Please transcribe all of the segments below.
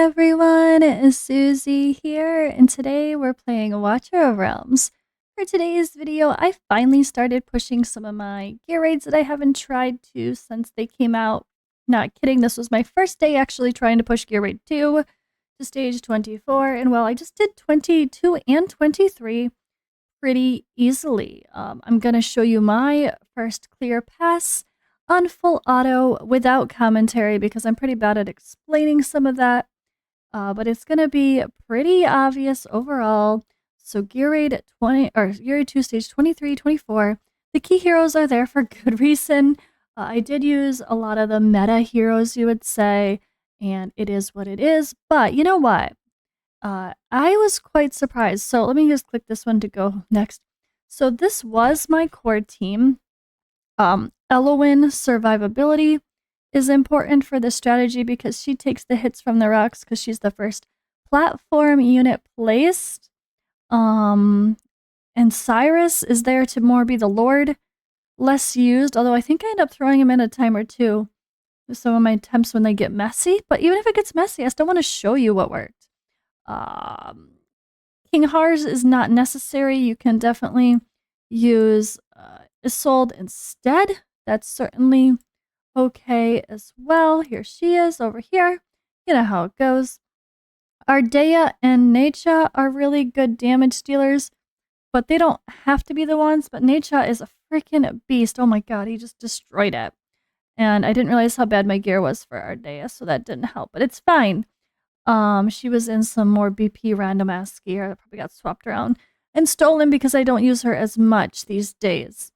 everyone, it's Suzi here, and today we're playing Watcher of Realms. For today's video, I finally started pushing some of my gear raids that I haven't tried to since they came out. Not kidding, this was my first day actually trying to push Gear Raid 2 to stage 24, and well, I just did 22 and 23 pretty easily. I'm going to show you my first clear pass on full auto without commentary because I'm pretty bad at explaining some of that. But it's going to be pretty obvious overall. So Gear Raid 20 or Gear Raid 2 stage 23, 24. The key heroes are there for good reason. I did use a lot of the meta heroes, you would say, and it is what it is. But you know what? I was quite surprised. So let me just click this one to go next. So this was my core team. Elowyn survivability is important for this strategy because she takes the hits from the rocks because she's the first platform unit placed. And Cyrus is there to more be the Lord, less used, although I think I end up throwing him in a time or two with some of my attempts when they get messy. But even if it gets messy, I still want to show you what worked. King Hars is not necessary. You can definitely use Isolde instead. That's certainly okay as well. Here she is over here. You know how it goes. Ardea and Necha are really good damage dealers, but they don't have to be the ones. But Necha is a freaking beast. Oh my god, he just destroyed it. And I didn't realize how bad my gear was for Ardea, so that didn't help. But it's fine. She was in some more BP random ass gear that probably got swapped around and stolen because I don't use her as much these days.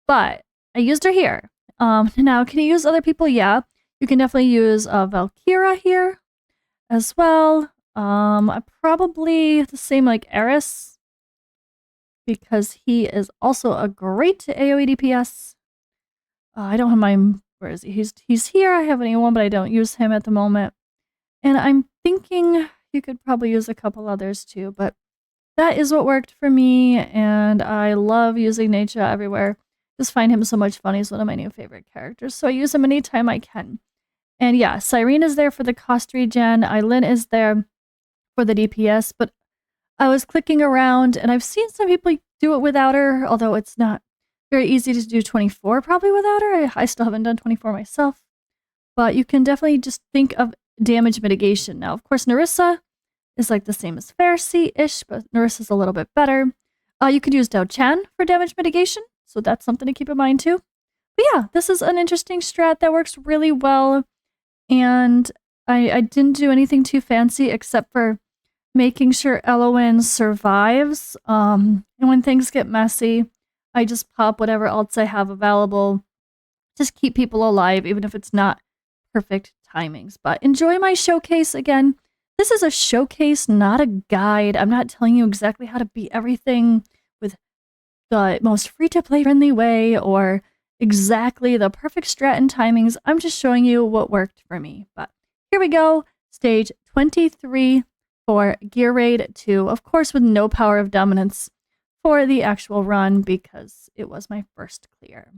But I used her here. Now, can you use other people? Yeah. You can definitely use Valkyra here as well. Probably the same like Eris because he is also a great AoE DPS. I don't have my... Where is he? He's here. I have anyone, but I don't use him at the moment. And I'm thinking you could probably use a couple others too, but that is what worked for me, and I love using Necha everywhere. Just find him so much fun. He's one of my new favorite characters, so I use him anytime I can. And yeah, Cyrene is there for the cost regen. Eileen is there for the DPS, but I was clicking around, and I've seen some people do it without her, although it's not very easy to do 24 probably without her. I still haven't done 24 myself, but you can definitely just think of damage mitigation. Now, of course, Nerissa is like the same as Pharisee-ish, but Nerissa's a little bit better. You could use Dao Chan for damage mitigation, so that's something to keep in mind too. But yeah, this is an interesting strat that works really well, and I didn't do anything too fancy except for making sure Elowyn survives. And when things get messy, I just pop whatever else I have available. Just keep people alive, even if it's not perfect timings. But enjoy my showcase again. This is a showcase, not a guide. I'm not telling you exactly how to beat everything with the most free-to-play friendly way or exactly the perfect strat and timings. I'm just showing you what worked for me. But here we go. Stage 23 for Gear Raid 2. Of course, with no power of dominance for the actual run because it was my first clear.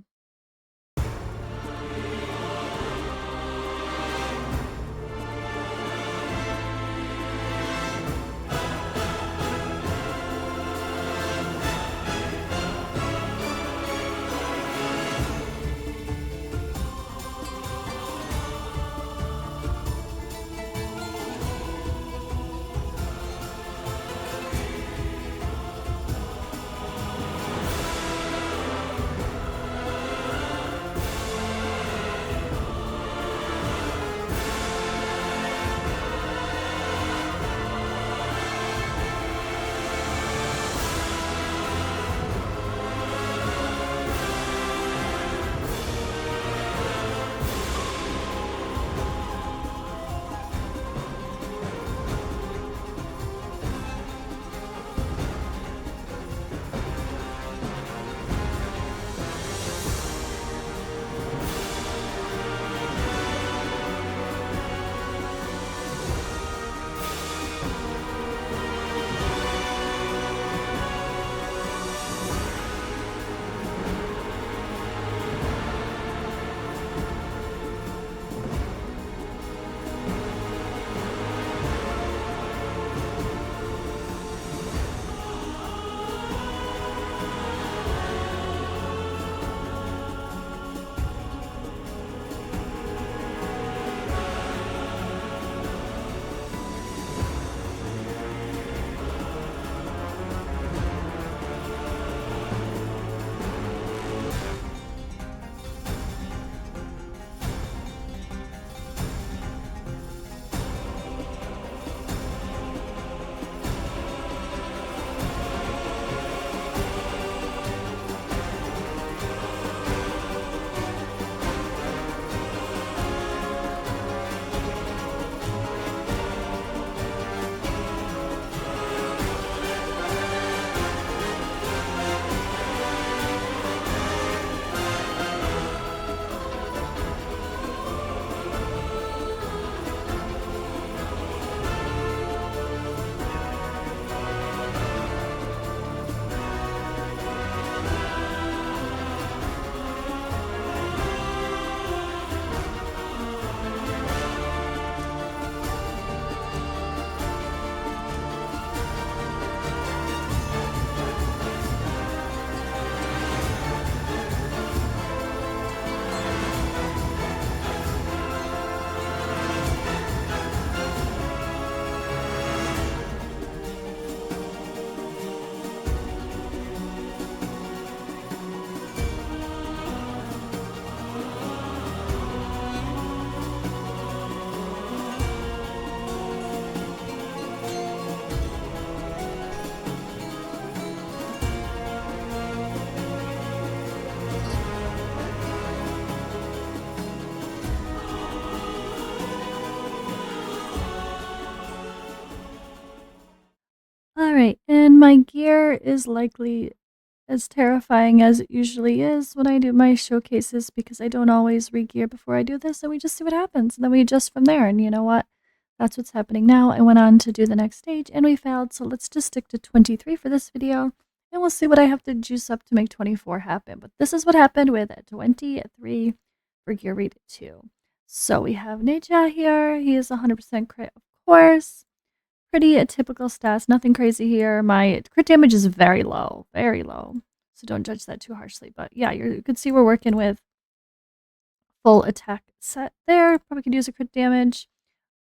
Alright, and my gear is likely as terrifying as it usually is when I do my showcases because I don't always re-gear before I do this, and we just see what happens, and then we adjust from there, and you know what? That's what's happening now. I went on to do the next stage, and we failed, so let's just stick to 23 for this video, and we'll see what I have to juice up to make 24 happen. But this is what happened with 23 for Gear Read 2. So we have Neja here. He is 100% crit, of course. Pretty typical stats, nothing crazy here. My crit damage is very low, so don't judge that too harshly. But yeah, you can see we're working with full attack set there. Probably could use a crit damage.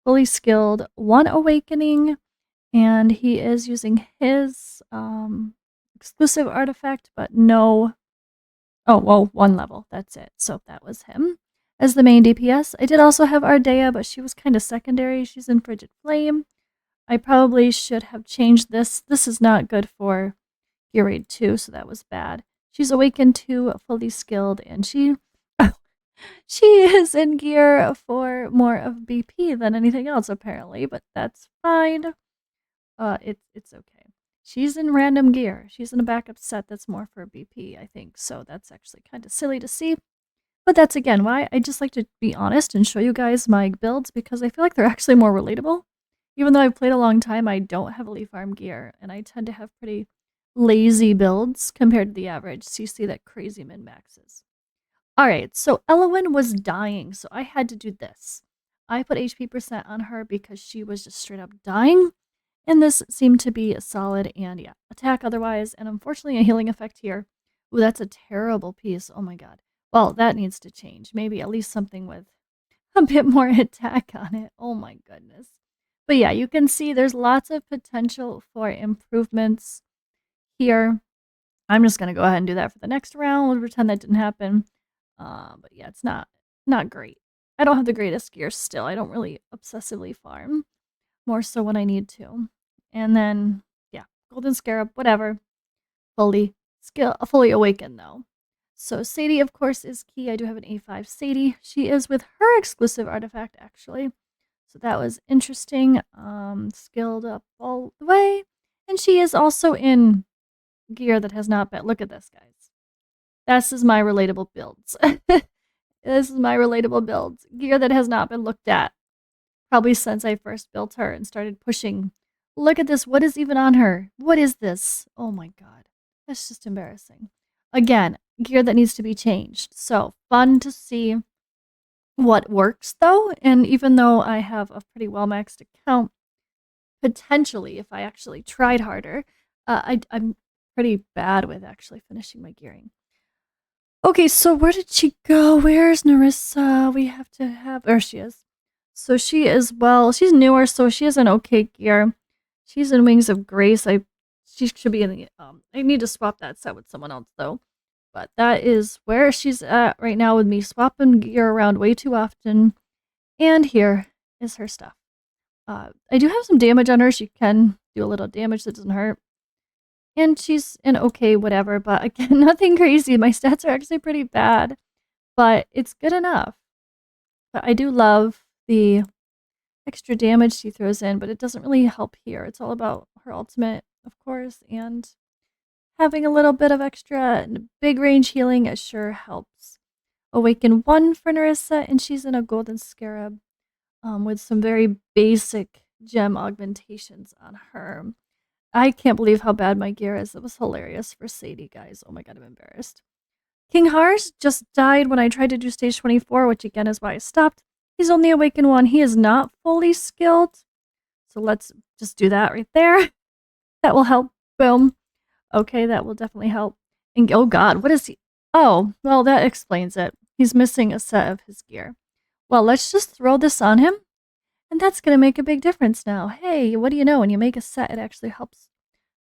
Fully skilled, 1 awakening, and he is using his exclusive artifact, but no. Oh, well, 1 level. That's it. So that was him as the main DPS. I did also have Ardea, but she was kind of secondary. She's in Frigid Flame. I probably should have changed this. This is not good for Gear Raid 2, so that was bad. She's awakened 2, fully skilled, and she is in gear for more of BP than anything else, apparently, but that's fine. It's okay. She's in random gear. She's in a backup set that's more for BP, I think, so that's actually kind of silly to see. But that's, again, why I just like to be honest and show you guys my builds, because I feel like they're actually more relatable. Even though I've played a long time, I don't heavily farm gear, and I tend to have pretty lazy builds compared to the average CC that crazy min-maxes. Alright, so Elowin was dying, so I had to do this. I put HP percent on her because she was just straight up dying, and this seemed to be solid, and yeah, attack otherwise, and unfortunately a healing effect here. Ooh, that's a terrible piece, oh my god. Well, that needs to change. Maybe at least something with a bit more attack on it. Oh my goodness. But yeah, you can see there's lots of potential for improvements here. I'm just going to go ahead and do that for the next round. We'll pretend that didn't happen. But yeah, it's not great. I don't have the greatest gear still. I don't really obsessively farm. More so when I need to. And then, yeah, Golden Scarab, whatever. Fully awakened though. So Sadie, of course, is key. I do have an A5 Sadie. She is with her exclusive artifact, actually. So that was interesting. Skilled up all the way. And she is also in gear that has not been... Look at this, guys. This is my relatable builds. This is my relatable builds. Gear that has not been looked at. Probably since I first built her and started pushing. Look at this. What is even on her? What is this? Oh my god. That's just embarrassing. Again, gear that needs to be changed. So, fun to see what works, though. And even though I have a pretty well-maxed account, potentially, if I actually tried harder, I'm pretty bad with actually finishing my gearing. Okay, so where did she go? Where's Narissa? We have to have... There she is. So she is, well, she's newer, so she has an okay gear. She's in Wings of Grace. She should be in the... I need to swap that set with someone else, though. But that is where she's at right now with me swapping gear around way too often. And here is her stuff. I do have some damage on her. She can do a little damage that doesn't hurt. And she's an okay whatever, but again, nothing crazy. My stats are actually pretty bad, but it's good enough. But I do love the extra damage she throws in, but it doesn't really help here. It's all about her ultimate, of course, and having a little bit of extra big range healing, it sure helps. Awaken 1 for Narissa, and she's in a Golden Scarab with some very basic gem augmentations on her. I can't believe how bad my gear is. It was hilarious for Sadie, guys. Oh my god, I'm embarrassed. King Hars just died when I tried to do stage 24, which again is why I stopped. He's only awakened 1. He is not fully skilled. So let's just do that right there. That will help. Boom. Okay, that will definitely help. And oh god, what is he? Oh, well, that explains it. He's missing a set of his gear. Well, let's just throw this on him. And that's going to make a big difference now. Hey, what do you know? When you make a set, it actually helps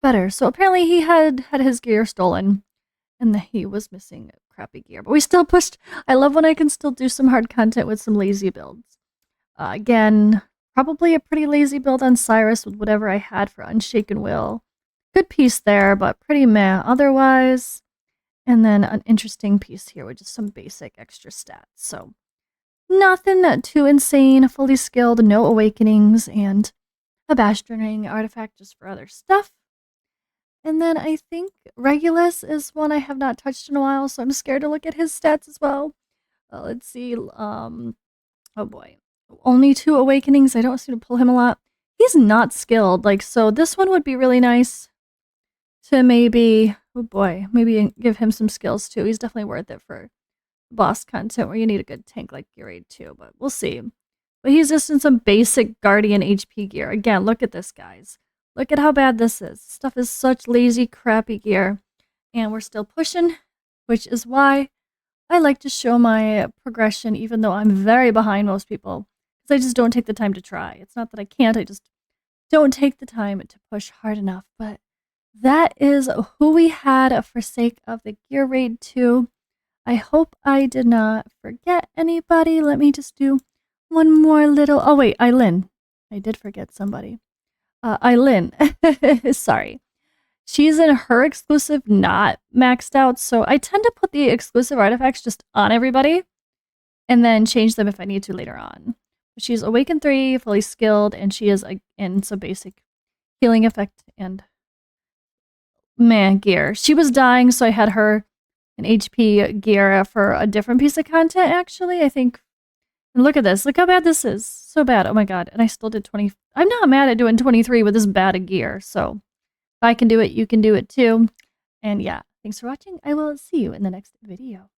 better. So apparently he had his gear stolen. And he was missing crappy gear. But we still pushed. I love when I can still do some hard content with some lazy builds. Again, probably a pretty lazy build on Cyrus with whatever I had for Unshaken Will. Good piece there, but pretty meh otherwise. And then an interesting piece here with just some basic extra stats. So nothing too insane, fully skilled, no awakenings, and a Bastion Ring artifact just for other stuff. And then I think Regulus is one I have not touched in a while, so I'm scared to look at his stats as well. Let's see. Oh boy. Only 2 awakenings. I don't seem to pull him a lot. He's not skilled. Like, so this one would be really nice to maybe, oh boy, maybe give him some skills too. He's definitely worth it for boss content where you need a good tank like GR2, but we'll see. But he's just in some basic Guardian HP gear. Again, look at this, guys. Look at how bad this is. Stuff is such lazy, crappy gear. And we're still pushing, which is why I like to show my progression, even though I'm very behind most people. Because I just don't take the time to try. It's not that I can't, I just don't take the time to push hard enough. But that is who we had for sake of the Gear Raid 2. I hope I did not forget anybody. Let me just do one more little... Oh, wait, Eileen. I did forget somebody. Eileen. Sorry. She's in her exclusive not maxed out, so I tend to put the exclusive artifacts just on everybody and then change them if I need to later on. She's Awakened 3, fully skilled, and she is in some basic healing effect and gear. She was dying, so I had her an HP gear for a different piece of content, actually. I think. And look at this. Look how bad this is. So bad. Oh my god. And I still did 20. I'm not mad at doing 23 with this bad a gear. So if I can do it, you can do it too. And yeah, thanks for watching. I will see you in the next video.